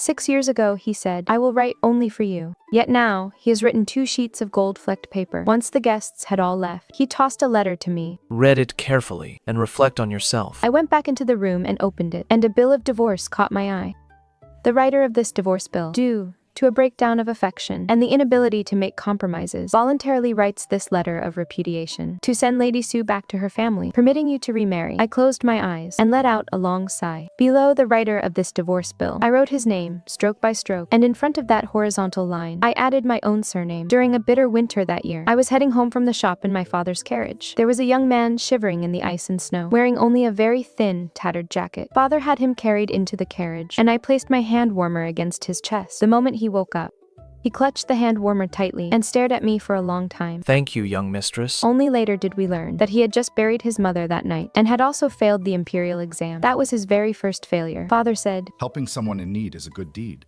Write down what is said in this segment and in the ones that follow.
6 years ago, he said, I will write only for you. Yet now, he has written 2 sheets of gold-flecked paper. Once the guests had all left, he tossed a letter to me. Read it carefully and reflect on yourself. I went back into the room and opened it, and a bill of divorce caught my eye. The writer of this divorce bill, due to a breakdown of affection and the inability to make compromises, voluntarily writes this letter of repudiation to send Lady Sue back to her family, permitting you to remarry. I closed my eyes and let out a long sigh. Below the writer of this divorce bill, I wrote his name, stroke by stroke, and in front of that horizontal line, I added my own surname. During a bitter winter that year, I was heading home from the shop in my father's carriage. There was a young man shivering in the ice and snow, wearing only a very thin, tattered jacket. Father had him carried into the carriage, and I placed my hand warmer against his chest. The moment he woke up, he clutched the hand warmer tightly and stared at me for a long time. Thank you, young mistress. Only later did we learn that he had just buried his mother that night and had also failed the imperial exam. That was his very first failure. Father said, Helping someone in need is a good deed.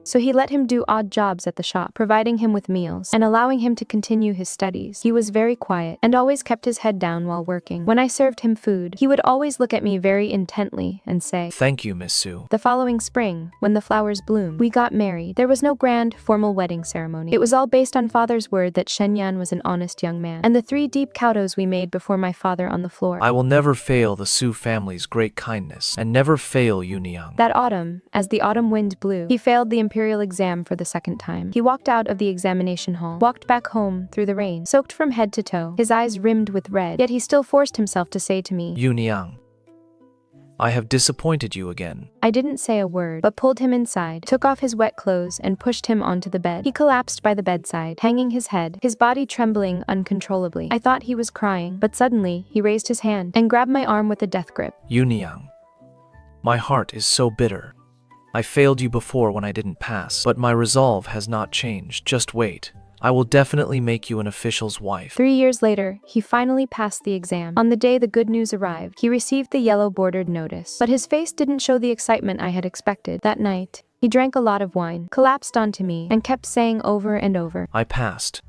So he let him do odd jobs at the shop, providing him with meals and allowing him to continue his studies. He was very quiet and always kept his head down while working. When I served him food, he would always look at me very intently and say, Thank you, Miss Sue. The following spring, when the flowers bloomed, we got married. There was no grand, formal wedding ceremony. It was all based on father's word that Shenyan was an honest young man, and the 3 deep kowtows we made before my father on the floor. I will never fail the Sue family's great kindness, and never fail you, Niang. That autumn, as the autumn wind blew, he failed the imperial exam for the 2nd time. He walked out of the examination hall, walked back home through the rain, soaked from head to toe, his eyes rimmed with red, yet he still forced himself to say to me, You, Niang, I have disappointed you again. I didn't say a word, but pulled him inside, took off his wet clothes, and pushed him onto the bed. He collapsed by the bedside, hanging his head, his body trembling uncontrollably. I thought he was crying, but suddenly he raised his hand and grabbed my arm with a death grip. You, Niang, my heart is so bitter. I failed you before when I didn't pass, but my resolve has not changed. Just wait. I will definitely make you an official's wife. 3 years later, he finally passed the exam. On the day the good news arrived, he received the yellow-bordered notice. But his face didn't show the excitement I had expected. That night, he drank a lot of wine, collapsed onto me, and kept saying over and over, I passed.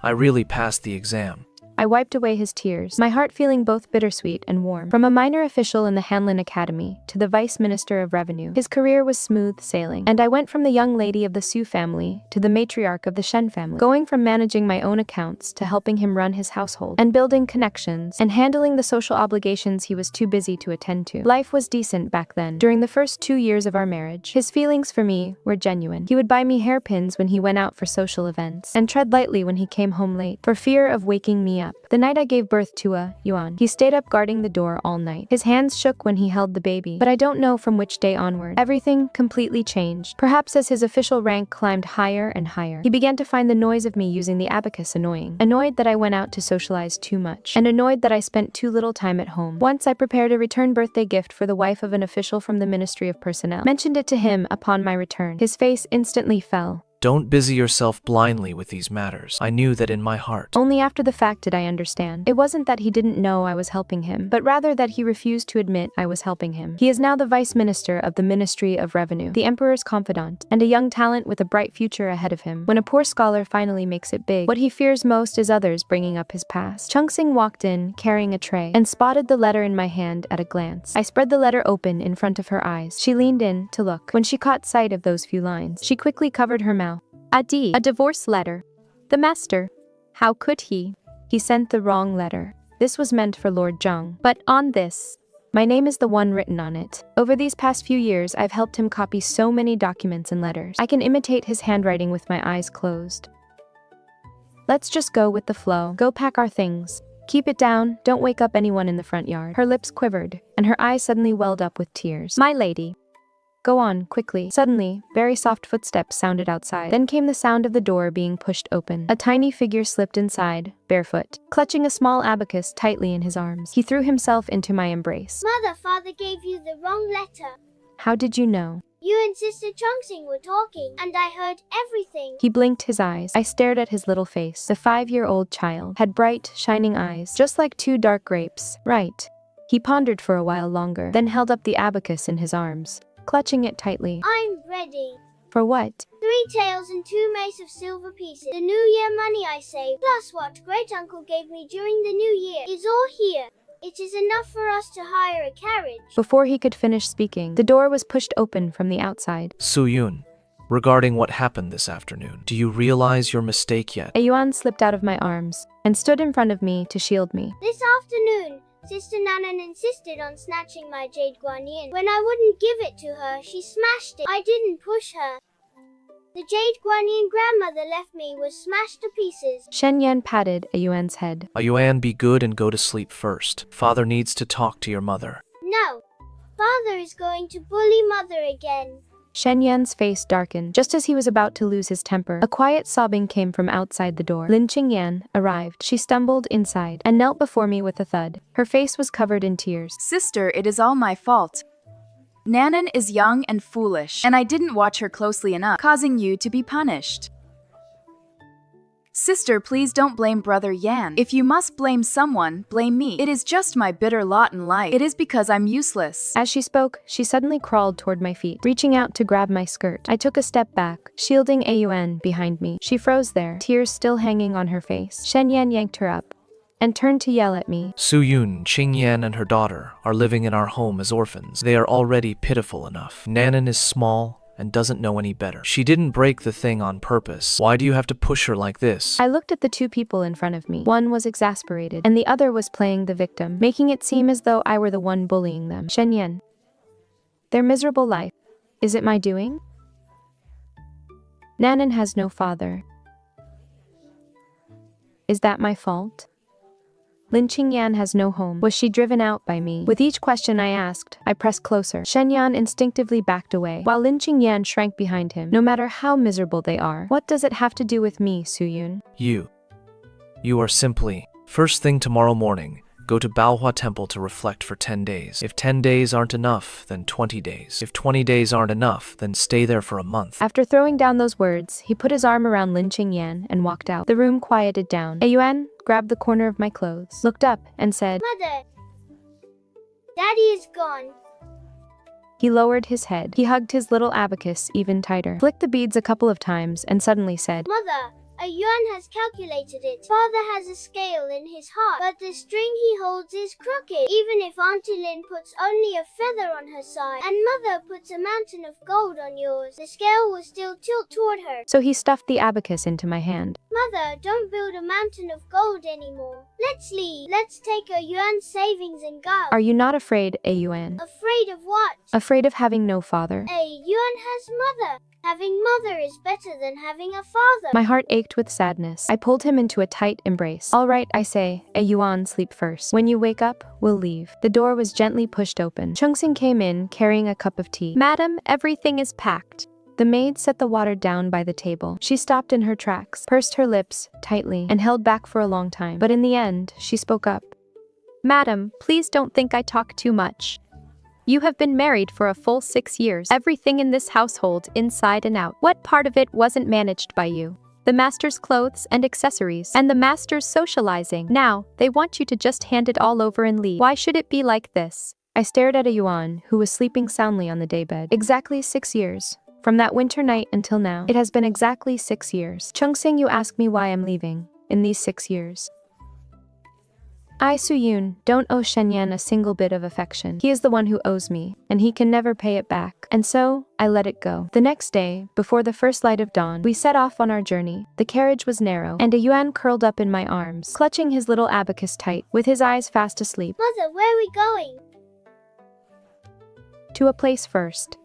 I really passed the exam. I wiped away his tears, my heart feeling both bittersweet and warm. From a minor official in the Hanlin Academy to the Vice Minister of Revenue, his career was smooth sailing, and I went from the young lady of the Sue family to the matriarch of the Shen family, going from managing my own accounts to helping him run his household, and building connections, and handling the social obligations he was too busy to attend to. Life was decent back then. During the first 2 years of our marriage, his feelings for me were genuine. He would buy me hairpins when he went out for social events, and tread lightly when he came home late, for fear of waking me up. The night I gave birth to a Yuan, he stayed up guarding the door all night. His hands shook when he held the baby, but I don't know from which day onward. Everything completely changed. Perhaps as his official rank climbed higher and higher, he began to find the noise of me using the abacus annoying. Annoyed that I went out to socialize too much, and annoyed that I spent too little time at home. Once I prepared a return birthday gift for the wife of an official from the Ministry of Personnel. Mentioned it to him upon my return. His face instantly fell. Don't busy yourself blindly with these matters. I knew that in my heart. Only after the fact did I understand. It wasn't that he didn't know I was helping him, but rather that he refused to admit I was helping him. He is now the Vice Minister of the Ministry of Revenue, the Emperor's confidant, and a young talent with a bright future ahead of him. When a poor scholar finally makes it big, what he fears most is others bringing up his past. Chung Sing walked in, carrying a tray, and spotted the letter in my hand at a glance. I spread the letter open in front of her eyes. She leaned in to look. When she caught sight of those few lines, she quickly covered her mouth. A divorce letter. The master. How could he? He sent the wrong letter. This was meant for Lord Zhang. But on this, my name is the one written on it. Over these past few years, I've helped him copy so many documents and letters. I can imitate his handwriting with my eyes closed. Let's just go with the flow. Go pack our things. Keep it down, don't wake up anyone in the front yard. Her lips quivered, and her eyes suddenly welled up with tears. My lady. Go on, quickly. Suddenly, very soft footsteps sounded outside. Then came the sound of the door being pushed open. A tiny figure slipped inside, barefoot, clutching a small abacus tightly in his arms. He threw himself into my embrace. Mother, father gave you the wrong letter. How did you know? You and Sister Chongqing were talking, and I heard everything. He blinked his eyes. I stared at his little face. The 5-year-old child had bright, shining eyes, just like 2 dark grapes. Right. He pondered for a while longer, then held up the abacus in his arms, clutching it tightly. I'm ready. For what? 3 taels and 2 mace of silver pieces. The New Year money I saved, plus what great-uncle gave me during the New Year, is all here. It is enough for us to hire a carriage. Before he could finish speaking, the door was pushed open from the outside. Soo-yoon, regarding what happened this afternoon, do you realize your mistake yet? Yuan slipped out of my arms and stood in front of me to shield me. This afternoon, Sister Nanan insisted on snatching my jade guanyin. When I wouldn't give it to her, she smashed it. I didn't push her. The jade guanyin grandmother left me was smashed to pieces. Shen Yan patted Yuan's head. Yuan, be good and go to sleep first. Father needs to talk to your mother. No. Father is going to bully mother again. Shen Yan's face darkened. Just as he was about to lose his temper, a quiet sobbing came from outside the door. Lin Qingyan arrived. She stumbled inside and knelt before me with a thud. Her face was covered in tears. Sister, it is all my fault. Nanan is young and foolish, and I didn't watch her closely enough, causing you to be punished. Sister, please don't blame Brother Yan. If you must blame someone, blame me. It is just my bitter lot in life. It is because I'm useless. As she spoke, she suddenly crawled toward my feet, reaching out to grab my skirt. I took a step back, shielding Yuan behind me. She froze there, tears still hanging on her face. Shen Yan yanked her up and turned to yell at me. Soo-yoon, Qingyan and her daughter are living in our home as orphans. They are already pitiful enough. Nanan is small and doesn't know any better. She didn't break the thing on purpose. Why do you have to push her like this? I looked at the two people in front of me. One was exasperated, and the other was playing the victim, making it seem as though I were the one bullying them. Shen Yan. Their miserable life. Is it my doing? Nanan has no father. Is that my fault? Lin Qingyan has no home. Was she driven out by me? With each question I asked, I pressed closer. Shen Yan instinctively backed away, while Lin Qingyan shrank behind him. No matter how miserable they are, what does it have to do with me, Soo-yoon? You are simply. First thing tomorrow morning, go to Manhwa Temple to reflect for 10 days. If 10 days aren't enough, then 20 days. If 20 days aren't enough, then stay there for a month. After throwing down those words, he put his arm around Lin Qingyan and walked out. The room quieted down. Yuan grabbed the corner of my clothes, looked up, and said, Mother, Daddy is gone. He lowered his head. He hugged his little abacus even tighter, flicked the beads a couple of times, and suddenly said, Mother, a yuan has calculated it. Father has a scale in his heart, but the string he holds is crooked. Even if Auntie Lin puts only a feather on her side, and Mother puts a mountain of gold on yours, the scale will still tilt toward her. So he stuffed the abacus into my hand. Mother, don't build a mountain of gold anymore. Let's leave. Let's take a yuan savings and go. Are you not afraid, Yuan? Afraid of what? Afraid of having no father? A yuan has mother. Having mother is better than having a father. My heart ached with sadness. I pulled him into a tight embrace. All right, I say, Yuan, sleep first. When you wake up, we'll leave. The door was gently pushed open. Chung-sing came in, carrying a cup of tea. Madam, everything is packed. The maid set the water down by the table. She stopped in her tracks, pursed her lips tightly, and held back for a long time. But in the end, she spoke up. Madam, please don't think I talk too much. You have been married for a full 6 years. Everything in this household, inside and out. What part of it wasn't managed by you? The master's clothes and accessories, and the master's socializing. Now, they want you to just hand it all over and leave. Why should it be like this? I stared at Yuan, who was sleeping soundly on the daybed. Exactly 6 years. From that winter night until now, it has been exactly 6 years. Chung-sing, you ask me why I'm leaving in these 6 years. I, Soo-yoon, don't owe Shen Yan a single bit of affection. He is the one who owes me, and he can never pay it back. And so, I let it go. The next day, before the first light of dawn, we set off on our journey. The carriage was narrow, and Yuan curled up in my arms, clutching his little abacus tight, with his eyes fast asleep. Mother, where are we going? To a place first.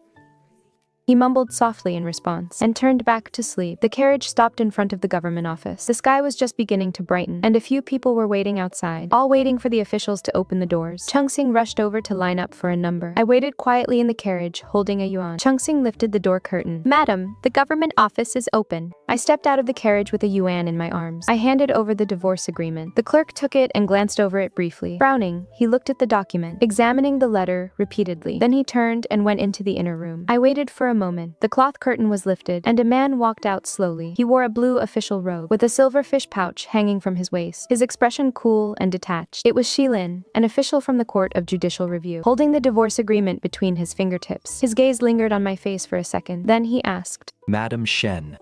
He mumbled softly in response, and turned back to sleep. The carriage stopped in front of the government office. The sky was just beginning to brighten, and a few people were waiting outside, all waiting for the officials to open the doors. Chung-sing rushed over to line up for a number. I waited quietly in the carriage, holding Yuan. Chung-sing lifted the door curtain. Madam, the government office is open. I stepped out of the carriage with Yuan in my arms. I handed over the divorce agreement. The clerk took it and glanced over it briefly. Frowning, he looked at the document, examining the letter repeatedly. Then he turned and went into the inner room. I waited for a moment. The cloth curtain was lifted, and a man walked out slowly. He wore a blue official robe, with a silver fish pouch hanging from his waist, his expression cool and detached. It was Shilin, an official from the Court of Judicial Review, holding the divorce agreement between his fingertips. His gaze lingered on my face for a second. Then he asked, Madam Shen,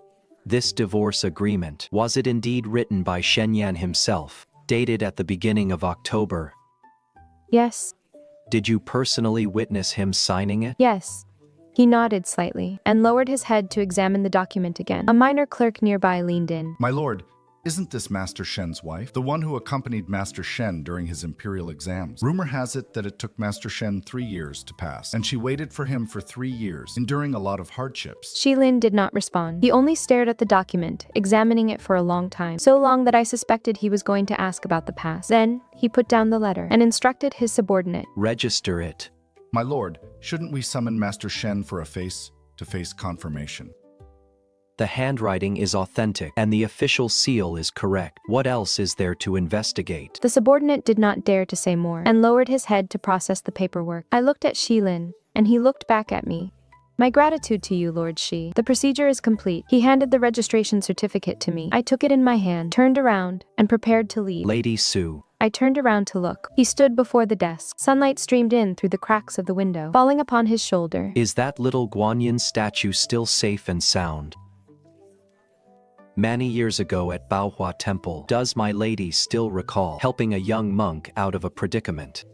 this divorce agreement, was it indeed written by Shen Yan himself, dated at the beginning of October? Yes, Did you personally witness him signing it? yes. He nodded slightly and lowered his head to examine the document again. A minor clerk nearby leaned in. My lord, isn't this Master Shen's wife? The one who accompanied Master Shen during his imperial exams. Rumor has it that it took Master Shen 3 years to pass, and she waited for him for 3 years, enduring a lot of hardships. Shilin did not respond. He only stared at the document, examining it for a long time. So long that I suspected he was going to ask about the past. Then, he put down the letter and instructed his subordinate. Register it. My lord, shouldn't we summon Master Shen for a face-to-face confirmation? The handwriting is authentic and the official seal is correct. What else is there to investigate? The subordinate did not dare to say more and lowered his head to process the paperwork. I looked at Shilin, and he looked back at me. My gratitude to you, Lord Shi. The procedure is complete. He handed the registration certificate to me. I took it in my hand, turned around, and prepared to leave. Lady Su. I turned around to look. He stood before the desk. Sunlight streamed in through the cracks of the window, falling upon his shoulder. Is that little Guanyin statue still safe and sound? Many years ago at Baohua Temple, does my lady still recall helping a young monk out of a predicament?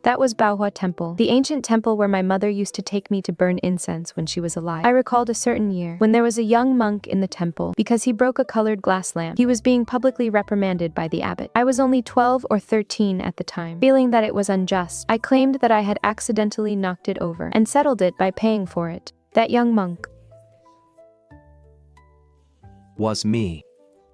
That was Baohua Temple, the ancient temple where my mother used to take me to burn incense when she was alive. I recalled a certain year, when there was a young monk in the temple. Because he broke a colored glass lamp, he was being publicly reprimanded by the abbot. I was only 12 or 13 at the time. Feeling that it was unjust, I claimed that I had accidentally knocked it over, and settled it by paying for it. That young monk Was me.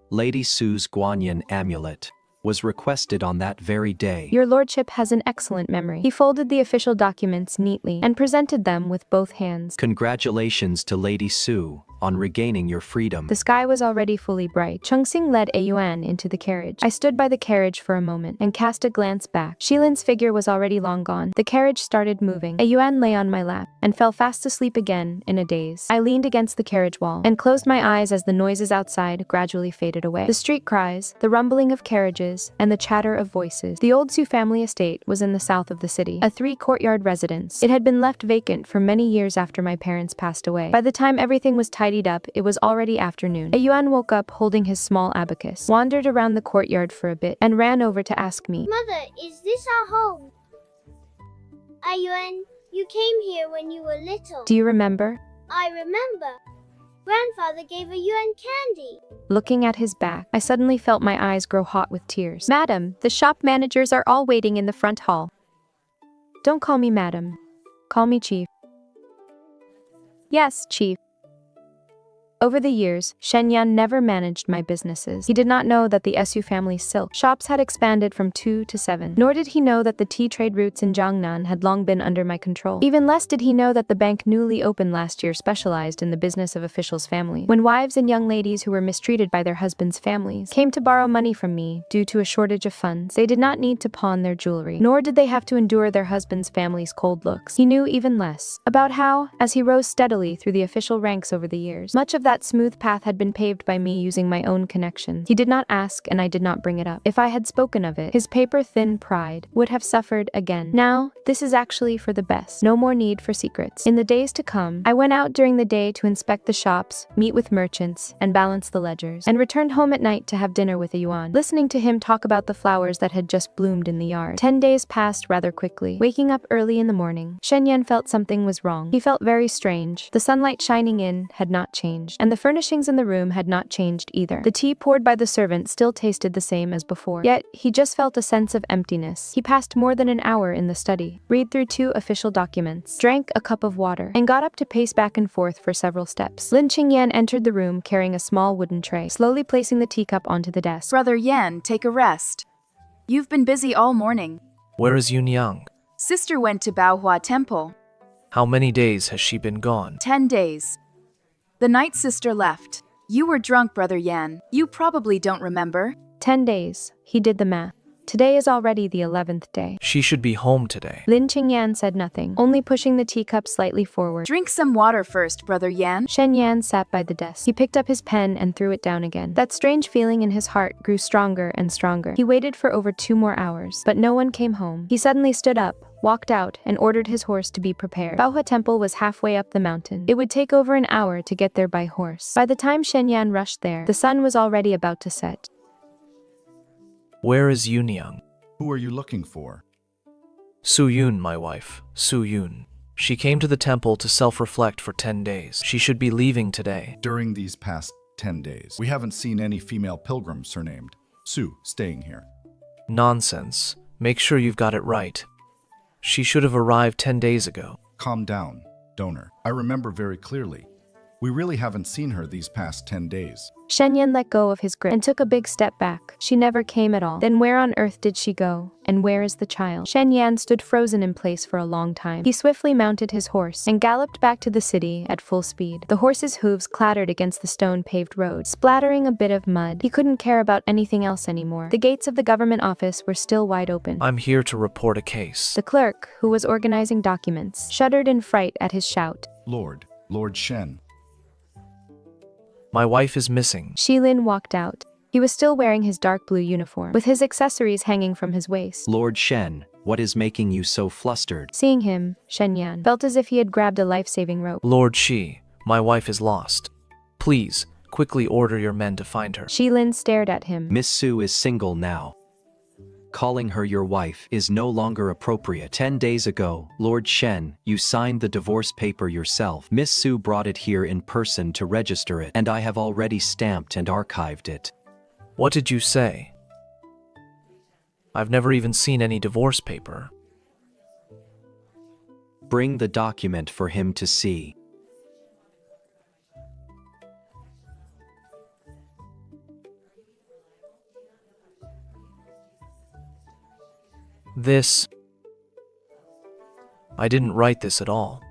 Lady Su's Guanyin amulet was requested on that very day. Your lordship has an excellent memory. He folded the official documents neatly and presented them with both hands. Congratulations to Lady Su on regaining your freedom. The sky was already fully bright. Chungxing led Yuan into the carriage. I stood by the carriage for a moment and cast a glance back. Shilin's figure was already long gone. The carriage started moving. Yuan lay on my lap and fell fast asleep again in a daze. I leaned against the carriage wall and closed my eyes as the noises outside gradually faded away. The street cries, the rumbling of carriages, and the chatter of voices. The old Su family estate was in the south of the city, a 3-courtyard residence. It had been left vacant for many years after my parents passed away. By the time everything was tidied up, it was already afternoon. Yuan woke up holding his small abacus, wandered around the courtyard for a bit, and ran over to ask me, Mother, is this our home? Ayuan, you came here when you were little. "Do you remember?" I remember. Grandfather gave Ayuan candy. Looking at his back, I suddenly felt my eyes grow hot with tears. "Madam, the shop managers are all waiting in the front hall." "Don't call me madam. Call me Chief." "Yes, Chief." Over the years, Shen Yan never managed my businesses. He did not know that the Su family's silk shops had expanded from 2 to 7. Nor did he know that the tea trade routes in Jiangnan had long been under my control. Even less did he know that the bank newly opened last year specialized in the business of officials' families. When wives and young ladies who were mistreated by their husbands' families came to borrow money from me due to a shortage of funds, they did not need to pawn their jewelry, nor did they have to endure their husbands' families' cold looks. He knew even less about how, as he rose steadily through the official ranks over the years, much of that smooth path had been paved by me using my own connections. He did not ask, and I did not bring it up. If I had spoken of it, his paper-thin pride would have suffered again. Now, this is actually for the best. No more need for secrets. In the days to come, I went out during the day to inspect the shops, meet with merchants, and balance the ledgers, and returned home at night to have dinner with Yuan, listening to him talk about the flowers that had just bloomed in the yard. 10 days passed rather quickly. Waking up early in the morning, Shen Yan felt something was wrong. He felt very strange. The sunlight shining in had not changed, and the furnishings in the room had not changed either. The tea poured by the servant still tasted the same as before. Yet, he just felt a sense of emptiness. He passed more than an hour in the study, read through 2 official documents, drank a cup of water, and got up to pace back and forth for several steps. Lin Qingyan entered the room carrying a small wooden tray, slowly placing the teacup onto the desk. Brother Yan, take a rest. You've been busy all morning. Where is Yun Yang? Sister went to Baohua Temple. How many days has she been gone? 10 days. The night sister left. You were drunk, Brother Yan. You probably don't remember. 10 days. He did the math. Today is already the 11th day. She should be home today. Lin Qingyan said nothing, only pushing the teacup slightly forward. Drink some water first, Brother Yan. Shen Yan sat by the desk. He picked up his pen and threw it down again. That strange feeling in his heart grew stronger and stronger. He waited for over 2 more hours, but no one came home. He suddenly stood up, walked out, and ordered his horse to be prepared. Baohua Temple was halfway up the mountain. It would take over an hour to get there by horse. By the time Shen Yan rushed there, the sun was already about to set. Where is Yun Yang? Who are you looking for? Su Yun, my wife, Su Yun. She came to the temple to self-reflect for 10 days. She should be leaving today. During these past 10 days, we haven't seen any female pilgrims surnamed Su staying here. Nonsense. Make sure you've got it right. She should have arrived 10 days ago. Calm down, donor. I remember very clearly. We really haven't seen her these past 10 days. Shen Yan let go of his grip and took a big step back. She never came at all. Then where on earth did she go? And where is the child? Shen Yan stood frozen in place for a long time. He swiftly mounted his horse and galloped back to the city at full speed. The horse's hooves clattered against the stone-paved road, splattering a bit of mud. He couldn't care about anything else anymore. The gates of the government office were still wide open. I'm here to report a case. The clerk, who was organizing documents, shuddered in fright at his shout. Lord Shen. My wife is missing. Shilin walked out. He was still wearing his dark blue uniform, with his accessories hanging from his waist. Lord Shen, what is making you so flustered? Seeing him, Shen Yan felt as if he had grabbed a life-saving rope. Lord Shi, my wife is lost. Please, quickly order your men to find her. Shilin stared at him. Miss Su is single now. Calling her your wife is no longer appropriate. 10 days ago, Lord Shen, you signed the divorce paper yourself. Miss Su brought it here in person to register it, and I have already stamped and archived it. What did you say? I've never even seen any divorce paper. Bring the document for him to see. I didn't write this at all.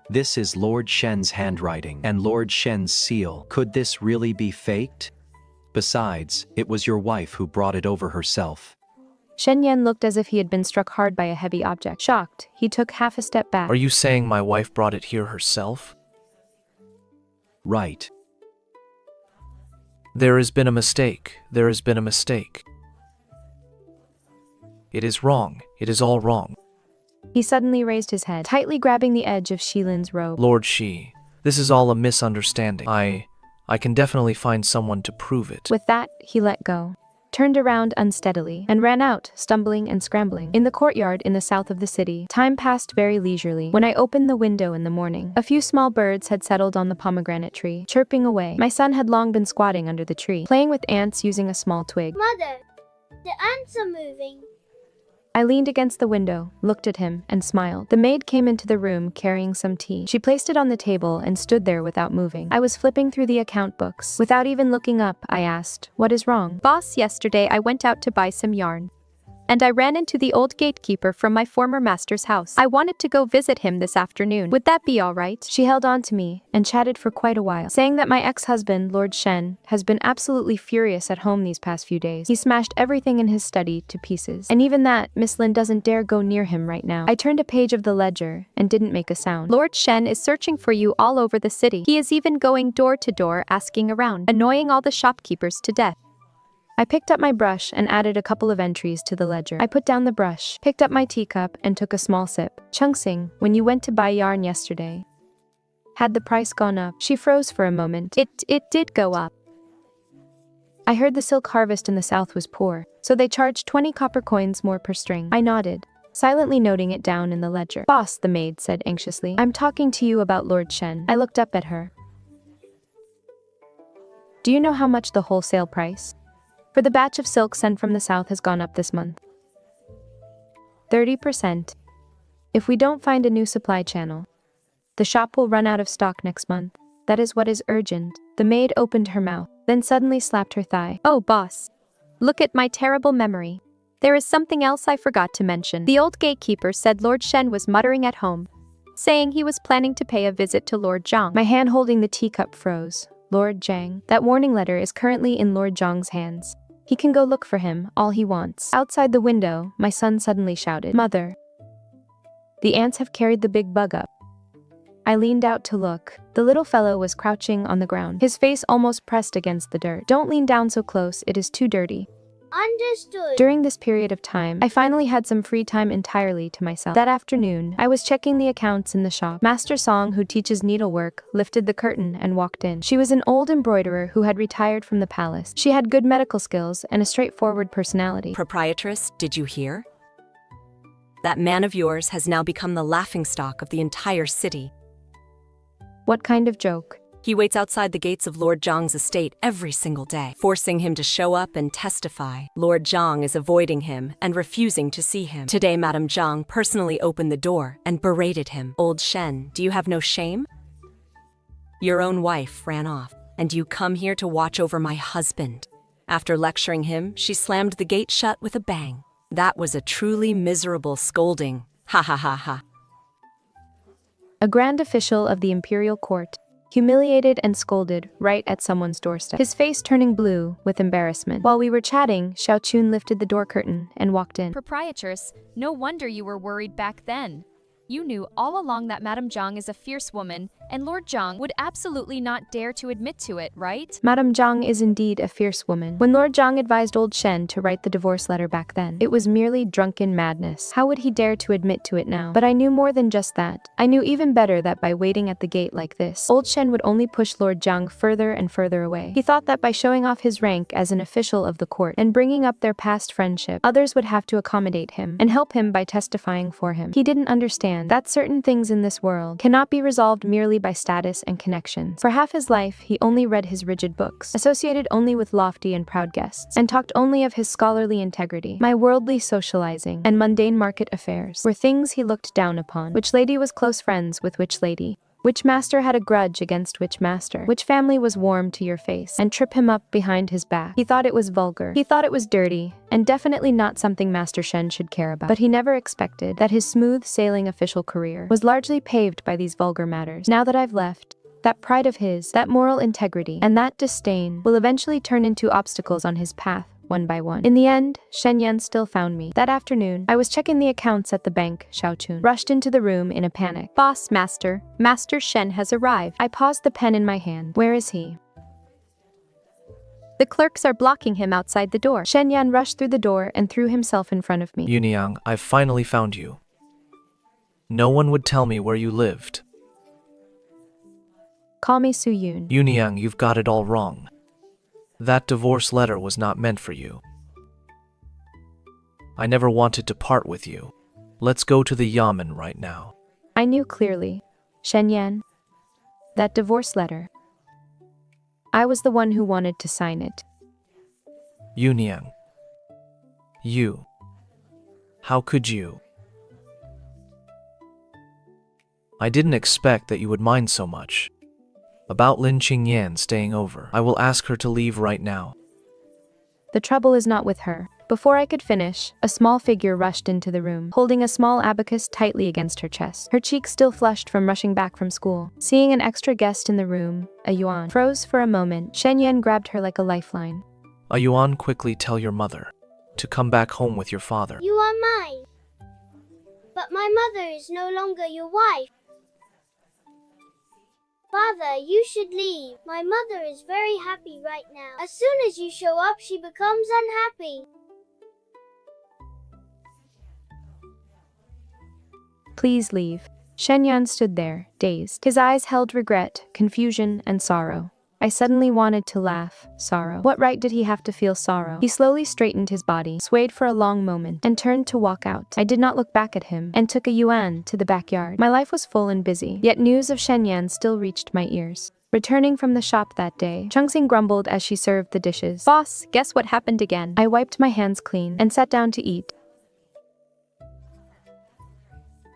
This is Lord Shen's handwriting and Lord Shen's seal. Could this really be faked? Besides, it was your wife who brought it over herself. Shen Yan looked as if he had been struck hard by a heavy object. Shocked, he took half a step back. Are you saying my wife brought it here herself? Right. There has been a mistake. There has been a mistake. It is wrong. It is all wrong. He suddenly raised his head, tightly grabbing the edge of Shilin's robe. Lord Shi, this is all a misunderstanding. I can definitely find someone to prove it. With that, he let go, turned around unsteadily, and ran out, stumbling and scrambling. In the courtyard in the south of the city, time passed very leisurely. When I opened the window in the morning, a few small birds had settled on the pomegranate tree, chirping away. My son had long been squatting under the tree, playing with ants using a small twig. Mother, the ants are moving. I leaned against the window, looked at him, and smiled. The maid came into the room carrying some tea. She placed it on the table and stood there without moving. I was flipping through the account books. Without even looking up, I asked, "What is wrong?" Boss, yesterday I went out to buy some yarn. And I ran into the old gatekeeper from my former master's house. I wanted to go visit him this afternoon. Would that be all right? She held on to me and chatted for quite a while, saying that my ex-husband, Lord Shen, has been absolutely furious at home these past few days. He smashed everything in his study to pieces. And even that, Miss Lin doesn't dare go near him right now. I turned a page of the ledger and didn't make a sound. Lord Shen is searching for you all over the city. He is even going door to door asking around, annoying all the shopkeepers to death. I picked up my brush and added a couple of entries to the ledger. I put down the brush, picked up my teacup, and took a small sip. Chungsing, when you went to buy yarn yesterday, had the price gone up? She froze for a moment. It did go up. I heard the silk harvest in the south was poor, so they charged 20 copper coins more per string. I nodded, silently noting it down in the ledger. Boss, the maid said anxiously. I'm talking to you about Lord Shen. I looked up at her. Do you know how much the wholesale price for the batch of silk sent from the south has gone up this month? 30%. If we don't find a new supply channel, the shop will run out of stock next month. That is what is urgent. The maid opened her mouth, then suddenly slapped her thigh. Oh, boss. Look at my terrible memory. There is something else I forgot to mention. The old gatekeeper said Lord Shen was muttering at home, saying he was planning to pay a visit to Lord Zhang. My hand holding the teacup froze. Lord Zhang. That warning letter is currently in Lord Zhang's hands. He can go look for him all he wants. Outside the window, my son suddenly shouted, "Mother, the ants have carried the big bug up." I leaned out to look. The little fellow was crouching on the ground, his face almost pressed against the dirt. Don't lean down so close, it is too dirty. Understood. During this period of time, I finally had some free time entirely to myself. That afternoon, I was checking the accounts in the shop. Master Song, who teaches needlework, lifted the curtain and walked in. She was an old embroiderer who had retired from the palace. She had good medical skills and a straightforward personality. Proprietress, did you hear? That man of yours has now become the laughingstock of the entire city. What kind of joke? He waits outside the gates of Lord Zhang's estate every single day, forcing him to show up and testify. Lord Zhang is avoiding him and refusing to see him. Today, Madame Zhang personally opened the door and berated him. Old Shen, do you have no shame? Your own wife ran off, and you come here to watch over my husband. After lecturing him, she slammed the gate shut with a bang. That was a truly miserable scolding. Ha ha ha ha. A grand official of the imperial court, humiliated and scolded right at someone's doorstep, his face turning blue with embarrassment. While we were chatting, Xiao Chun lifted the door curtain and walked in. Proprietress, no wonder you were worried back then. You knew all along that Madame Zhang is a fierce woman, and Lord Zhang would absolutely not dare to admit to it, right? Madame Zhang is indeed a fierce woman. When Lord Zhang advised old Shen to write the divorce letter back then, it was merely drunken madness. How would he dare to admit to it now? But I knew more than just that. I knew even better that by waiting at the gate like this, old Shen would only push Lord Zhang further and further away. He thought that by showing off his rank as an official of the court and bringing up their past friendship, others would have to accommodate him and help him by testifying for him. He didn't understand that certain things in this world cannot be resolved merely by status and connections. For half his life, he only read his rigid books, associated only with lofty and proud guests, and talked only of his scholarly integrity. My worldly socializing and mundane market affairs were things he looked down upon. Which lady was close friends with which lady? Which master had a grudge against which master? Which family was warm to your face and trip him up behind his back? He thought it was vulgar. He thought it was dirty, and definitely not something Master Shen should care about. But he never expected that his smooth sailing official career was largely paved by these vulgar matters. Now that I've left, that pride of his, that moral integrity, and that disdain will eventually turn into obstacles on his path, one by one. In the end, Shen Yan still found me. That afternoon, I was checking the accounts at the bank. Xiao Chun rushed into the room in a panic. Boss, Master Shen has arrived. I paused the pen in my hand. Where is he? The clerks are blocking him outside the door. Shen Yan rushed through the door and threw himself in front of me. Yunyang, I've finally found you. No one would tell me where you lived. Call me Su Yun. Yunyang, you've got it all wrong. That divorce letter was not meant for you. I never wanted to part with you. Let's go to the Yamen right now. I knew clearly. Shen Yan. That divorce letter. I was the one who wanted to sign it. Yunyang. You. How could you? I didn't expect that you would mind so much. About Lin Qingyan staying over. I will ask her to leave right now. The trouble is not with her. Before I could finish, a small figure rushed into the room, holding a small abacus tightly against her chest. Her cheeks still flushed from rushing back from school. Seeing an extra guest in the room, a yuan froze for a moment. Shen Yan grabbed her like a lifeline. A yuan, quickly tell your mother to come back home with your father. You are mine. But my mother is no longer your wife. Father, you should leave. My mother is very happy right now. As soon as you show up, she becomes unhappy. Please leave. Shen Yan stood there, dazed. His eyes held regret, confusion, and sorrow. I suddenly wanted to laugh. Sorrow. What right did he have to feel sorrow? He slowly straightened his body, swayed for a long moment, and turned to walk out. I did not look back at him, and took a yuan to the backyard. My life was full and busy, yet news of Shen Yan still reached my ears. Returning from the shop that day, Chungxing grumbled as she served the dishes. Boss, guess what happened again? I wiped my hands clean and sat down to eat.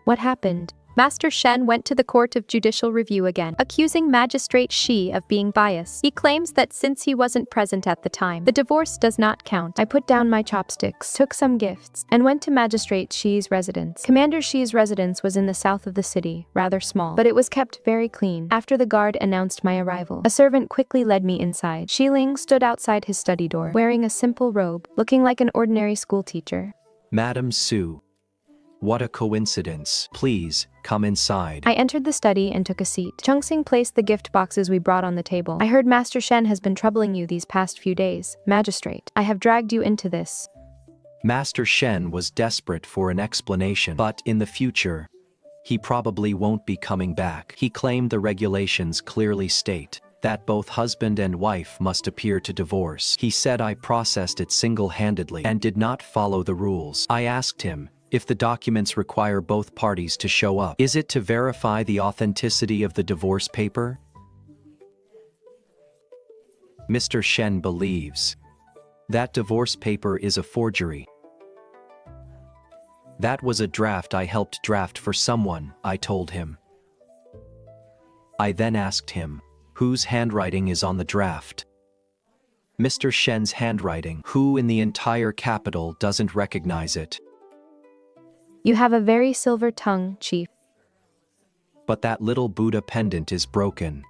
What happened? Master Shen went to the Court of Judicial Review again, accusing Magistrate Shi of being biased. He claims that since he wasn't present at the time, the divorce does not count. I put down my chopsticks, took some gifts, and went to Magistrate Shi's residence. Commander Shi's residence was in the south of the city, rather small, but it was kept very clean. After the guard announced my arrival, a servant quickly led me inside. Shi Ling stood outside his study door, wearing a simple robe, looking like an ordinary schoolteacher. Madam Su. What a coincidence. Please, come inside. I entered the study and took a seat. Chungxing placed the gift boxes we brought on the table. I heard Master Shen has been troubling you these past few days. Magistrate, I have dragged you into this. Master Shen was desperate for an explanation, but in the future, he probably won't be coming back. He claimed the regulations clearly state that both husband and wife must appear to divorce. He said I processed it single-handedly and did not follow the rules. I asked him If the documents require both parties to show up, is it to verify the authenticity of the divorce paper? Mr. Shen believes that divorce paper is a forgery. That was a draft I helped draft for someone, I told him. I then asked him, whose handwriting is on the draft? Mr. Shen's handwriting. Who in the entire capital doesn't recognize it? You have a very silver tongue, Chief. But that little Buddha pendant is broken.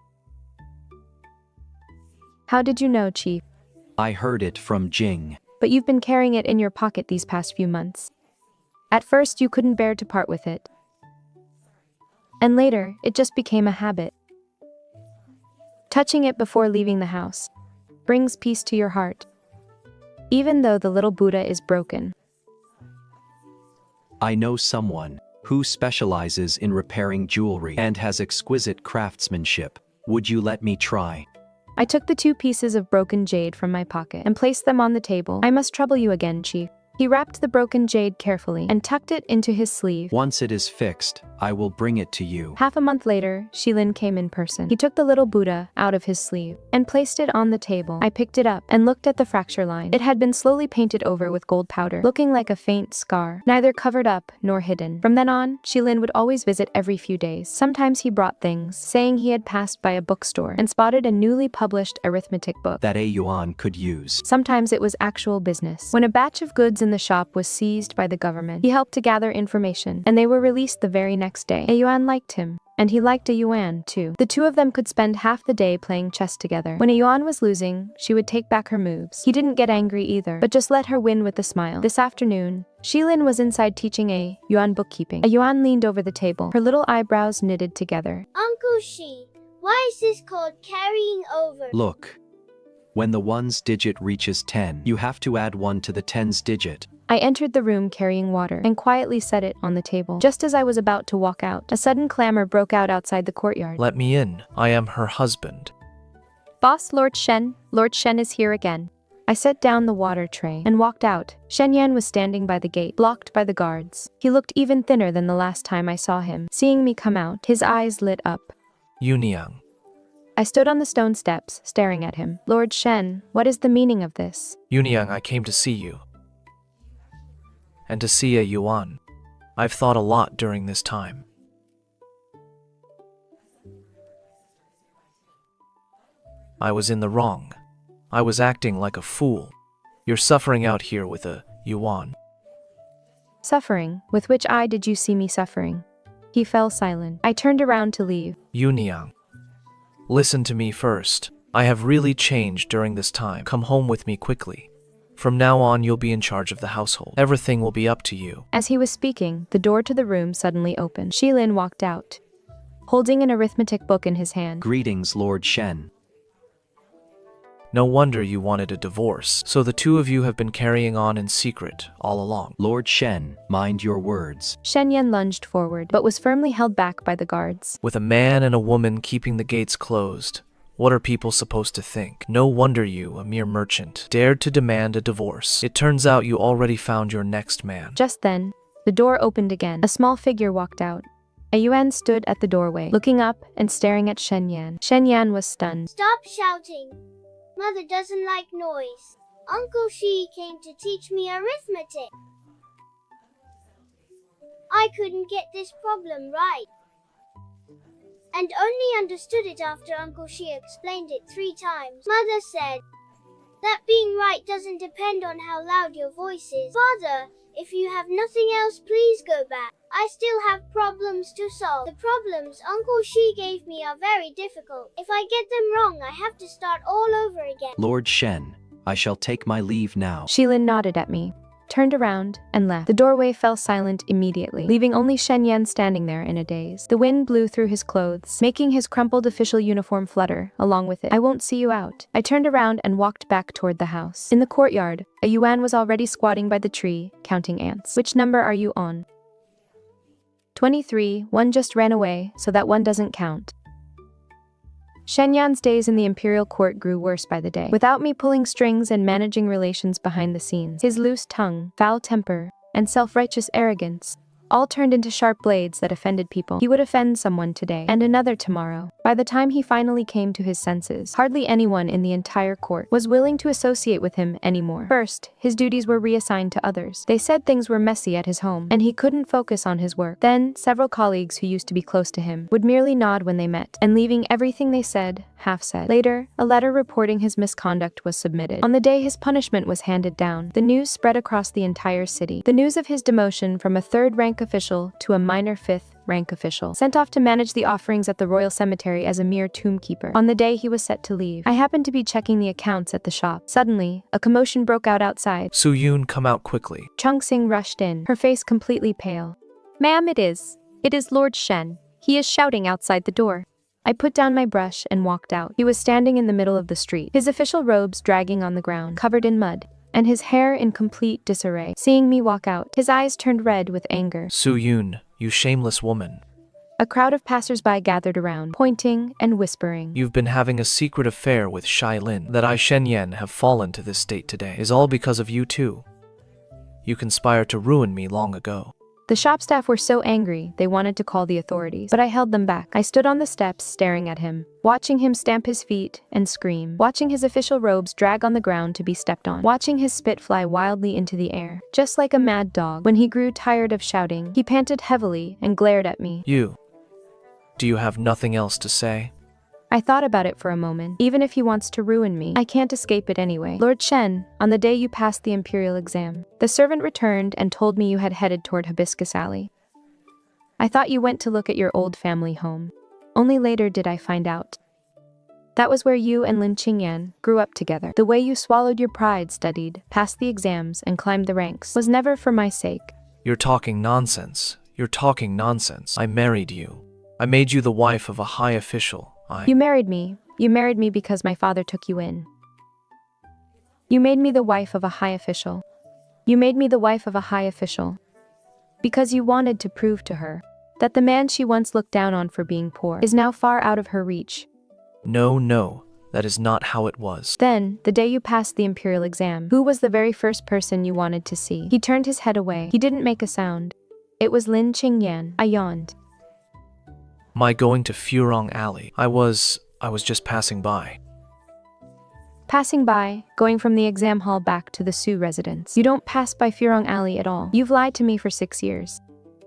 How did you know, Chief? I heard it from Jing. But you've been carrying it in your pocket these past few months. At first, you couldn't bear to part with it. And later, it just became a habit. Touching it before leaving the house brings peace to your heart, even though the little Buddha is broken. I know someone who specializes in repairing jewelry and has exquisite craftsmanship. Would you let me try? I took the 2 pieces of broken jade from my pocket and placed them on the table. I must trouble you again, Chief. He wrapped the broken jade carefully and tucked it into his sleeve. Once it is fixed, I will bring it to you. Half a month later, Shilin came in person. He took the little Buddha out of his sleeve and placed it on the table. I picked it up and looked at the fracture line. It had been slowly painted over with gold powder, looking like a faint scar, neither covered up nor hidden. From then on, Shilin would always visit every few days. Sometimes he brought things, saying he had passed by a bookstore and spotted a newly published arithmetic book That a yuan could use. Sometimes it was actual business. When a batch of goods in the shop was seized by the government, he helped to gather information, and they were released the very next day. A yuan liked him, and he liked a yuan too. The 2 of them could spend half the day playing chess together. When a yuan was losing, she would take back her moves. He didn't get angry either, but just let her win with a smile. This afternoon, Shilin was inside teaching a yuan bookkeeping. A yuan leaned over the table, her little eyebrows knitted together. Uncle Shi, why is this called carrying over? Look. When the 1's digit reaches 10, you have to add 1 to the 10's digit. I entered the room carrying water and quietly set it on the table. Just as I was about to walk out, a sudden clamor broke out outside the courtyard. Let me in. I am her husband. Boss Lord Shen is here again. I set down the water tray and walked out. Shen Yan was standing by the gate, blocked by the guards. He looked even thinner than the last time I saw him. Seeing me come out, his eyes lit up. Yuniang. I stood on the stone steps, staring at him. Lord Shen, what is the meaning of this? Yuniang, I came to see you. And to see a yuan. I've thought a lot during this time. I was in the wrong. I was acting like a fool. You're suffering out here with a yuan. Suffering? With which eye did you see me suffering? He fell silent. I turned around to leave. Yuniang. Listen to me first. I have really changed during this time. Come home with me quickly. From now on, you'll be in charge of the household. Everything will be up to you. As he was speaking, the door to the room suddenly opened. Shilin walked out, holding an arithmetic book in his hand. Greetings, Lord Shen. No wonder you wanted a divorce. So the 2 of you have been carrying on in secret all along. Lord Shen, mind your words. Shen Yan lunged forward, but was firmly held back by the guards. With a man and a woman keeping the gates closed, what are people supposed to think? No wonder you, a mere merchant, dared to demand a divorce. It turns out you already found your next man. Just then, the door opened again. A small figure walked out. A yuan stood at the doorway, looking up and staring at Shen Yan. Shen Yan was stunned. Stop shouting. Mother doesn't like noise. Uncle Shi came to teach me arithmetic. I couldn't get this problem right, and only understood it after Uncle Shi explained it 3 times. Mother said that being right doesn't depend on how loud your voice is. Father, if you have nothing else, please go back. I still have problems to solve. The problems Uncle Shi gave me are very difficult. If I get them wrong, I have to start all over again. Lord Shen, I shall take my leave now. Shilin nodded at me, turned around, and left. The doorway fell silent immediately, leaving only Shen Yan standing there in a daze. The wind blew through his clothes, making his crumpled official uniform flutter along with it. I won't see you out. I turned around and walked back toward the house. In the courtyard, a yuan was already squatting by the tree, counting ants. Which number are you on? 23. One just ran away, so that one doesn't count. Shen Yan's days in the imperial court grew worse by the day. Without me pulling strings and managing relations behind the scenes, his loose tongue, foul temper, and self-righteous arrogance, all turned into sharp blades that offended people. He would offend someone today, and another tomorrow. By the time he finally came to his senses, hardly anyone in the entire court was willing to associate with him anymore. First, his duties were reassigned to others. They said things were messy at his home, and he couldn't focus on his work. Then, several colleagues who used to be close to him would merely nod when they met, and leaving everything they said half-said. Later, a letter reporting his misconduct was submitted. On the day his punishment was handed down, the news spread across the entire city. The news of his demotion from a third-rank official to a minor fifth-rank official, sent off to manage the offerings at the royal cemetery as a mere tombkeeper. On the day he was set to leave, I happened to be checking the accounts at the shop. Suddenly, a commotion broke out outside. Su-yoon, come out quickly. Chung-sing rushed in, her face completely pale. Ma'am, it is Lord Shen. He is shouting outside the door. I put down my brush and walked out. He was standing in the middle of the street, his official robes dragging on the ground, covered in mud, and his hair in complete disarray. Seeing me walk out, his eyes turned red with anger. Su-yoon, you shameless woman. A crowd of passers-by gathered around, pointing and whispering. You've been having a secret affair with Shai Lin. That I, Shen Yan, have fallen to this state today is all because of you too. You conspired to ruin me long ago. The shop staff were so angry, they wanted to call the authorities, but I held them back. I stood on the steps, staring at him, watching him stamp his feet and scream, watching his official robes drag on the ground to be stepped on, watching his spit fly wildly into the air. Just like a mad dog, when he grew tired of shouting, he panted heavily and glared at me. Do you have nothing else to say? I thought about it for a moment. Even if he wants to ruin me, I can't escape it anyway. Lord Shen, on the day you passed the imperial exam, the servant returned and told me you had headed toward Hibiscus Alley. I thought you went to look at your old family home. Only later did I find out. That was where you and Lin Qingyan grew up together. The way you swallowed your pride, studied, passed the exams, and climbed the ranks was never for my sake. You're talking nonsense. You're talking nonsense. I married you. I made you the wife of a high official. You married me. You married me because my father took you in. You made me the wife of a high official. You made me the wife of a high official. Because you wanted to prove to her that the man she once looked down on for being poor is now far out of her reach. No, that is not how it was. Then, the day you passed the imperial exam, who was the very first person you wanted to see? He turned his head away. He didn't make a sound. It was Lin Qingyan. I yawned. My going to Furong Alley. I was just passing by. Passing by, going from the exam hall back to the Su residence. You don't pass by Furong Alley at all. You've lied to me for 6 years.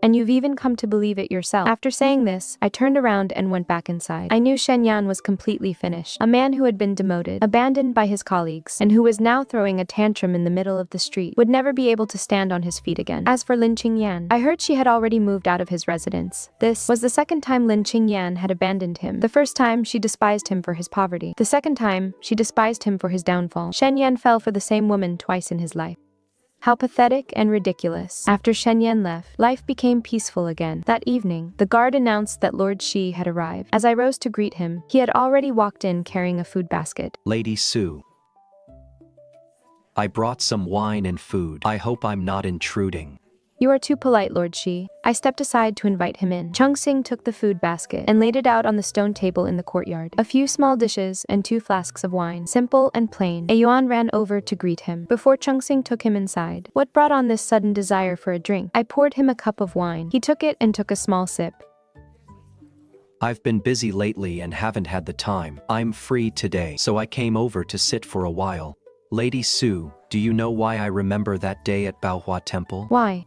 And you've even come to believe it yourself. After saying this, I turned around and went back inside. I knew Shen Yan was completely finished. A man who had been demoted, abandoned by his colleagues, and who was now throwing a tantrum in the middle of the street, would never be able to stand on his feet again. As for Lin Qingyan, I heard she had already moved out of his residence. This was the second time Lin Qingyan had abandoned him. The first time, she despised him for his poverty. The second time, she despised him for his downfall. Shen Yan fell for the same woman twice in his life. How pathetic and ridiculous. After Shen Yan left, life became peaceful again. That evening, the guard announced that Lord Shi had arrived. As I rose to greet him, he had already walked in carrying a food basket. Lady Su, I brought some wine and food. I hope I'm not intruding. You are too polite, Lord Shi. I stepped aside to invite him in. Chung-sing took the food basket and laid it out on the stone table in the courtyard. A few small dishes and 2 flasks of wine, simple and plain. Ayuan ran over to greet him before Chung-sing took him inside. What brought on this sudden desire for a drink? I poured him a cup of wine. He took it and took a small sip. I've been busy lately and haven't had the time. I'm free today, so I came over to sit for a while. Lady Su, do you know why I remember that day at Baohua Temple? Why?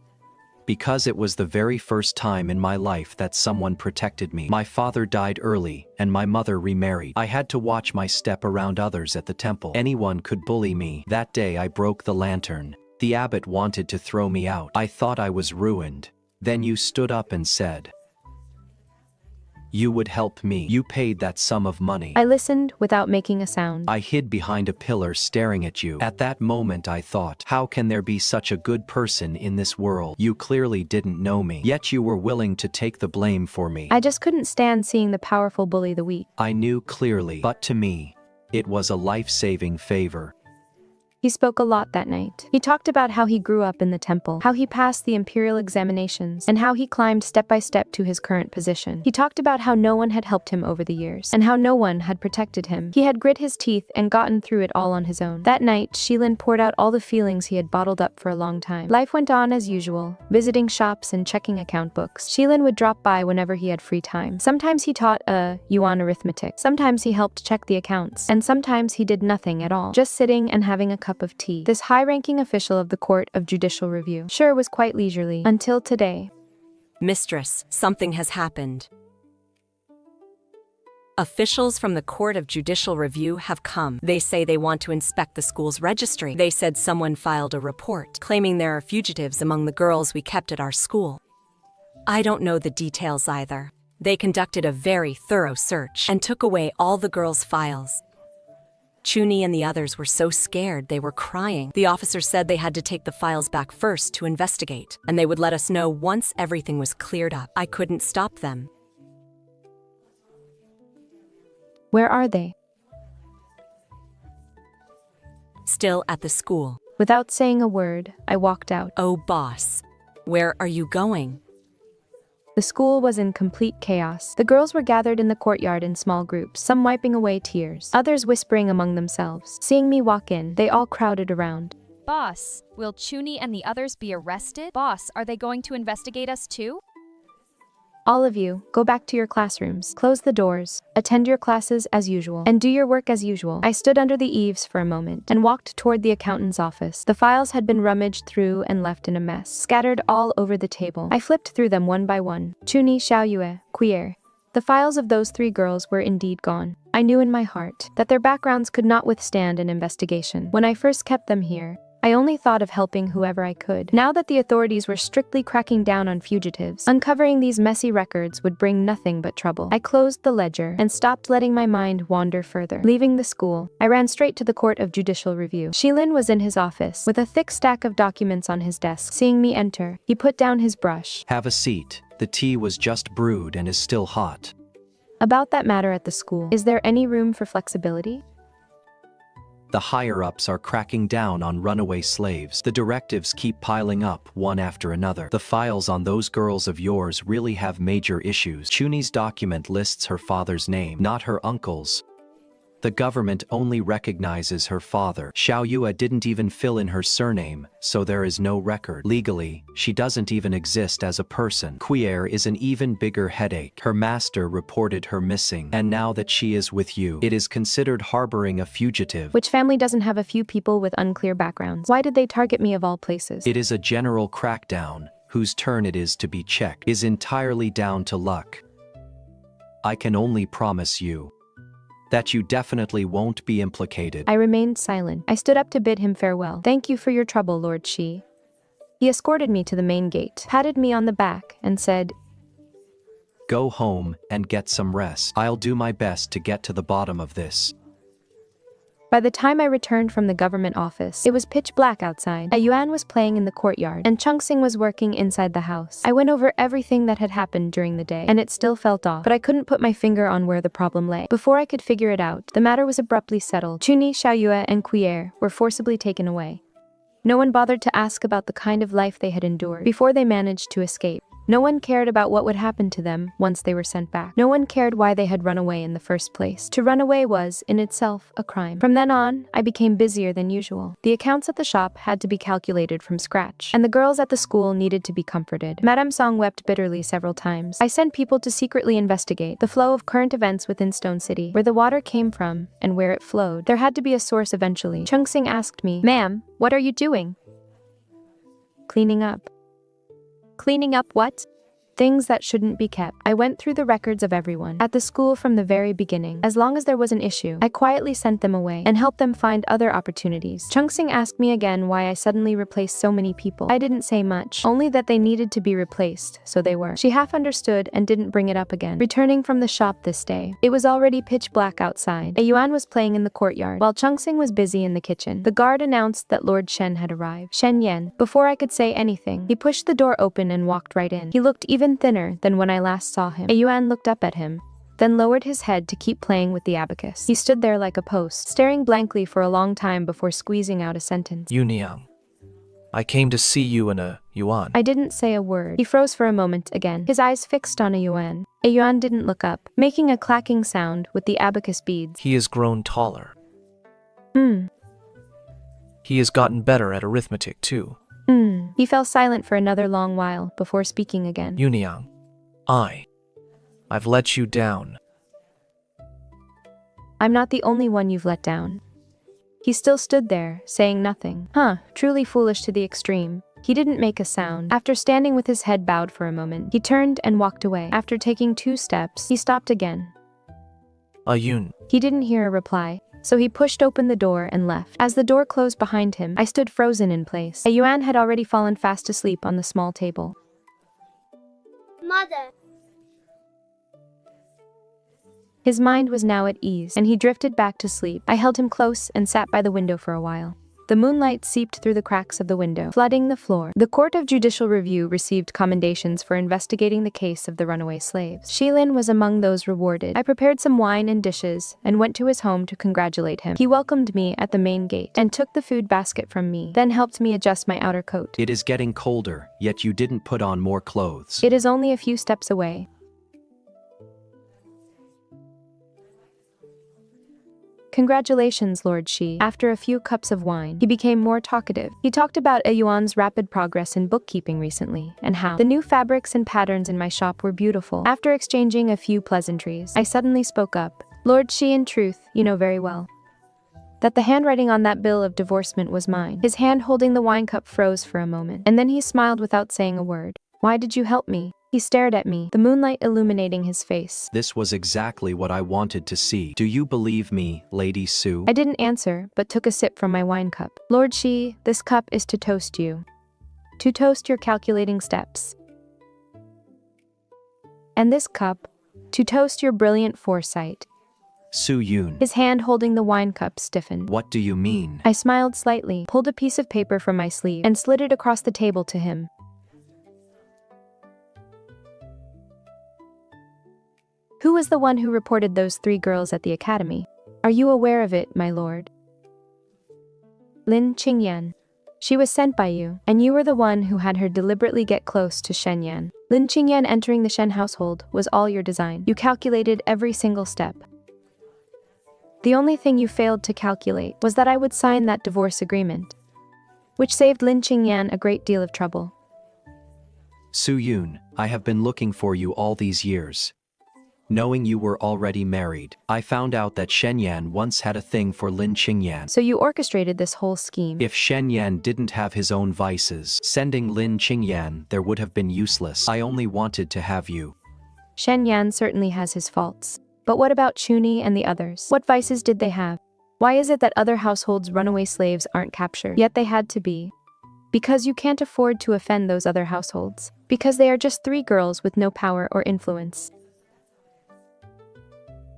Because it was the very first time in my life that someone protected me. My father died early, and my mother remarried. I had to watch my step around others at the temple. Anyone could bully me. That day I broke the lantern. The abbot wanted to throw me out. I thought I was ruined. Then you stood up and said you would help me. You paid that sum of money. I listened without making a sound. I hid behind a pillar staring at you. At that moment I thought, how can there be such a good person in this world? You clearly didn't know me, yet you were willing to take the blame for me. I just couldn't stand seeing the powerful bully the weak. I knew clearly, but to me, it was a life-saving favor. He spoke a lot that night. He talked about how he grew up in the temple, how he passed the imperial examinations, and how he climbed step by step to his current position. He talked about how no one had helped him over the years, and how no one had protected him. He had grit his teeth and gotten through it all on his own. That night, Shilin poured out all the feelings he had bottled up for a long time. Life went on as usual, visiting shops and checking account books. Shilin would drop by whenever he had free time. Sometimes he taught yuan arithmetic. Sometimes he helped check the accounts. And sometimes he did nothing at all, just sitting and having a cup of tea. This high-ranking official of the Court of Judicial Review sure was quite leisurely, until today. Mistress, something has happened. Officials from the Court of Judicial Review have come. They say they want to inspect the school's registry. They said someone filed a report claiming there are fugitives among the girls we kept at our school. I don't know the details either. They conducted a very thorough search and took away all the girls' files. Chuni and the others were so scared they were crying. The officer said they had to take the files back first to investigate, and they would let us know once everything was cleared up. I couldn't stop them. Where are they? Still at the school. Without saying a word, I walked out. Oh, boss. Where are you going? The school was in complete chaos. The girls were gathered in the courtyard in small groups, some wiping away tears, others whispering among themselves. Seeing me walk in, they all crowded around. Boss, will Chuni and the others be arrested? Boss, are they going to investigate us too? All of you, go back to your classrooms, close the doors, attend your classes as usual, and do your work as usual. I stood under the eaves for a moment and walked toward the accountant's office. The files had been rummaged through and left in a mess, scattered all over the table. I flipped through them one by one. Chuni, Xiaoyue, Quier. The files of those 3 girls were indeed gone. I knew in my heart that their backgrounds could not withstand an investigation. When I first kept them here, I only thought of helping whoever I could. Now that the authorities were strictly cracking down on fugitives, uncovering these messy records would bring nothing but trouble. I closed the ledger and stopped letting my mind wander further. Leaving the school, I ran straight to the Court of Judicial Review. Shilin was in his office, with a thick stack of documents on his desk. Seeing me enter, he put down his brush. Have a seat. The tea was just brewed and is still hot. About that matter at the school, is there any room for flexibility? The higher-ups are cracking down on runaway slaves. The directives keep piling up, one after another. The files on those girls of yours really have major issues. Chuni's document lists her father's name, not her uncle's. The government only recognizes her father. Xiaoyue didn't even fill in her surname, so there is no record. Legally, she doesn't even exist as a person. Quier is an even bigger headache. Her master reported her missing, and now that she is with you, it is considered harboring a fugitive. Which family doesn't have a few people with unclear backgrounds? Why did they target me of all places? It is a general crackdown, whose turn it is to be checked, is entirely down to luck. I can only promise you that you definitely won't be implicated. I remained silent. I stood up to bid him farewell. Thank you for your trouble, Lord Shi. He escorted me to the main gate, patted me on the back, and said, Go home and get some rest. I'll do my best to get to the bottom of this. By the time I returned from the government office, it was pitch black outside. A yuan was playing in the courtyard, and Chungsing was working inside the house. I went over everything that had happened during the day, and it still felt off, but I couldn't put my finger on where the problem lay. Before I could figure it out, the matter was abruptly settled. Chuni, Xiaoyue, and Quier were forcibly taken away. No one bothered to ask about the kind of life they had endured before they managed to escape. No one cared about what would happen to them once they were sent back. No one cared why they had run away in the first place. To run away was, in itself, a crime. From then on, I became busier than usual. The accounts at the shop had to be calculated from scratch, and the girls at the school needed to be comforted. Madame Song wept bitterly several times. I sent people to secretly investigate the flow of current events within Stone City, where the water came from, and where it flowed. There had to be a source eventually. Chungsing asked me, Ma'am, what are you doing? Cleaning up. Cleaning up what? Things that shouldn't be kept. I went through the records of everyone at the school from the very beginning. As long as there was an issue, I quietly sent them away and helped them find other opportunities. Chungsing asked me again why I suddenly replaced so many people. I didn't say much, only that they needed to be replaced, so they were. She half understood and didn't bring it up again. Returning from the shop this day, it was already pitch black outside. A yuan was playing in the courtyard, while Chungsing was busy in the kitchen. The guard announced that Lord Shen had arrived. Shen Yan. Before I could say anything, he pushed the door open and walked right in. He looked even thinner than when I last saw him. A yuan looked up at him. then lowered his head to keep playing with the abacus. He stood there like a post, staring blankly for a long time before squeezing out a sentence. Yuniang, I came to see you in a yuan. I didn't say a word. He froze for a moment again, his eyes fixed on a yuan. A yuan didn't look up, making a clacking sound with the abacus beads. He has grown taller. Hmm. He has gotten better at arithmetic too. He fell silent for another long while before speaking again. Yuniang, I've let you down. I'm not the only one you've let down. He still stood there, saying nothing. Truly foolish to the extreme. He didn't make a sound. After standing with his head bowed for a moment, he turned and walked away. After taking 2 steps, he stopped again. Yun. He didn't hear a reply, so he pushed open the door and left. As the door closed behind him, I stood frozen in place. A yuan had already fallen fast asleep on the small table. Mother. His mind was now at ease, and he drifted back to sleep. I held him close and sat by the window for a while. The moonlight seeped through the cracks of the window, flooding the floor. The Court of Judicial Review received commendations for investigating the case of the runaway slaves. Shilin was among those rewarded. I prepared some wine and dishes and went to his home to congratulate him. He welcomed me at the main gate and took the food basket from me, then helped me adjust my outer coat. It is getting colder, yet you didn't put on more clothes. It is only a few steps away. Congratulations, Lord Shi. After a few cups of wine, he became more talkative. He talked about a yuan's rapid progress in bookkeeping recently, and how the new fabrics and patterns in my shop were beautiful. After exchanging a few pleasantries, I suddenly spoke up. Lord Shi, in truth, you know very well that the handwriting on that bill of divorcement was mine. His hand holding the wine cup froze for a moment, and then he smiled without saying a word. Why did you help me? He stared at me, the moonlight illuminating his face. This was exactly what I wanted to see. Do you believe me, Lady Su? I didn't answer, but took a sip from my wine cup. Lord Shi, this cup is to toast you. To toast your calculating steps. And this cup, to toast your brilliant foresight. Su Yun. His hand holding the wine cup stiffened. What do you mean? I smiled slightly, pulled a piece of paper from my sleeve, and slid it across the table to him. Who was the one who reported those 3 girls at the academy? Are you aware of it, my lord? Lin Qingyan. She was sent by you, and you were the one who had her deliberately get close to Shen Yan. Lin Qingyan entering the Shen household was all your design. You calculated every single step. The only thing you failed to calculate was that I would sign that divorce agreement, which saved Lin Qingyan a great deal of trouble. Su Yun, I have been looking for you all these years. Knowing you were already married, I found out that Shen Yan once had a thing for Lin Qingyan. So you orchestrated this whole scheme. If Shen Yan didn't have his own vices, sending Lin Qingyan there would have been useless. I only wanted to have you. Shen Yan certainly has his faults. But what about Chuni and the others? What vices did they have? Why is it that other households' runaway slaves aren't captured? Yet they had to be. Because you can't afford to offend those other households. Because they are just 3 girls with no power or influence.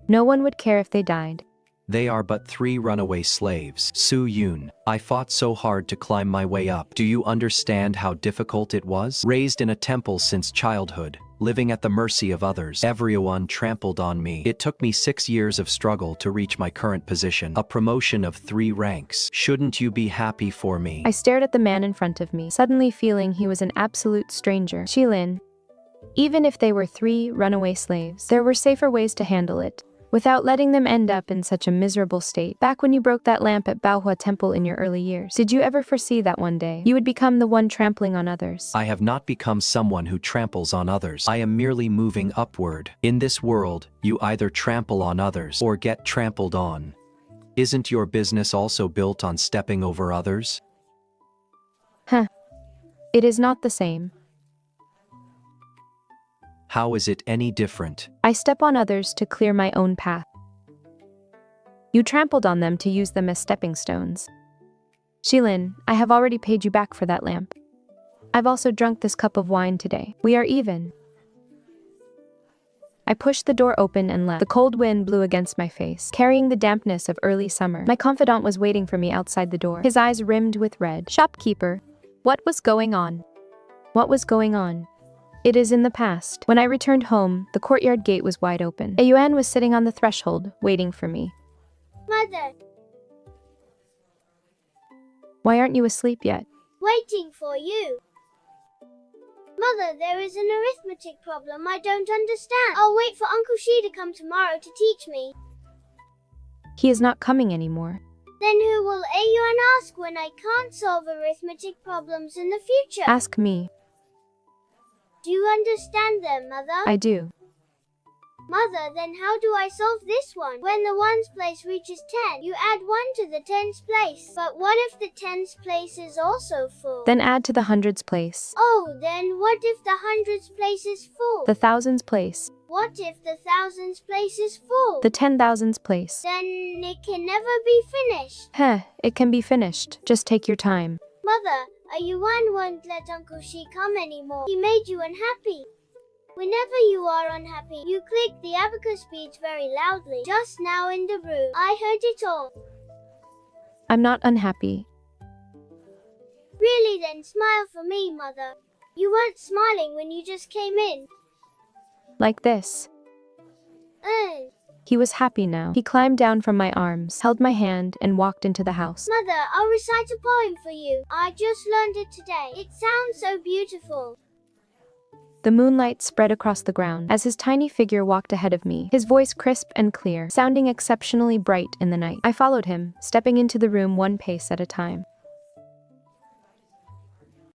No one would care if they died. They are but 3 runaway slaves. Su Yun, I fought so hard to climb my way up. Do you understand how difficult it was? Raised in a temple since childhood, living at the mercy of others. Everyone trampled on me. It took me 6 years of struggle to reach my current position. A promotion of 3 ranks. Shouldn't you be happy for me? I stared at the man in front of me, suddenly feeling he was an absolute stranger. Shilin. Even if they were 3 runaway slaves, there were safer ways to handle it, without letting them end up in such a miserable state. Back when you broke that lamp at Manhwa Temple in your early years, did you ever foresee that one day you would become the one trampling on others? I have not become someone who tramples on others. I am merely moving upward. In this world, you either trample on others or get trampled on. Isn't your business also built on stepping over others? It is not the same. How is it any different? I step on others to clear my own path. You trampled on them to use them as stepping stones. Shilin, I have already paid you back for that lamp. I've also drunk this cup of wine today. We are even. I pushed the door open and left. The cold wind blew against my face, carrying the dampness of early summer. My confidant was waiting for me outside the door, his eyes rimmed with red. Shopkeeper, what was going on? What was going on? It is in the past. When I returned home, the courtyard gate was wide open. Yuan was sitting on the threshold, waiting for me. Mother, Why aren't you asleep yet? waiting for you. Mother, there is an arithmetic problem I don't understand. I'll wait for Uncle Shi to come tomorrow to teach me. He is not coming anymore. Then who will Yuan ask when I can't solve arithmetic problems in the future? Ask me. Do you understand them, Mother? I do. Mother, then how do I solve this one? When the ones place reaches 10, you add 1 to the tens place. But what if the tens place is also full? Then add to the hundreds place. Oh, then what if the hundreds place is full? The thousands place. What if the thousands place is full? The 10,000s place. Then it can never be finished. It can be finished. Just take your time. Mother, Yuan won't let Uncle Shi come anymore. He made you unhappy. Whenever you are unhappy, you click the abacus beads very loudly. Just now in the room, I heard it all. I'm not unhappy. Really, then smile for me, Mother. You weren't smiling when you just came in. Like this. Ugh. He was happy now. He climbed down from my arms, held my hand, and walked into the house. Mother, I'll recite a poem for you. I just learned it today. It sounds so beautiful. The moonlight spread across the ground as his tiny figure walked ahead of me, his voice crisp and clear, sounding exceptionally bright in the night. I followed him, stepping into the room one pace at a time.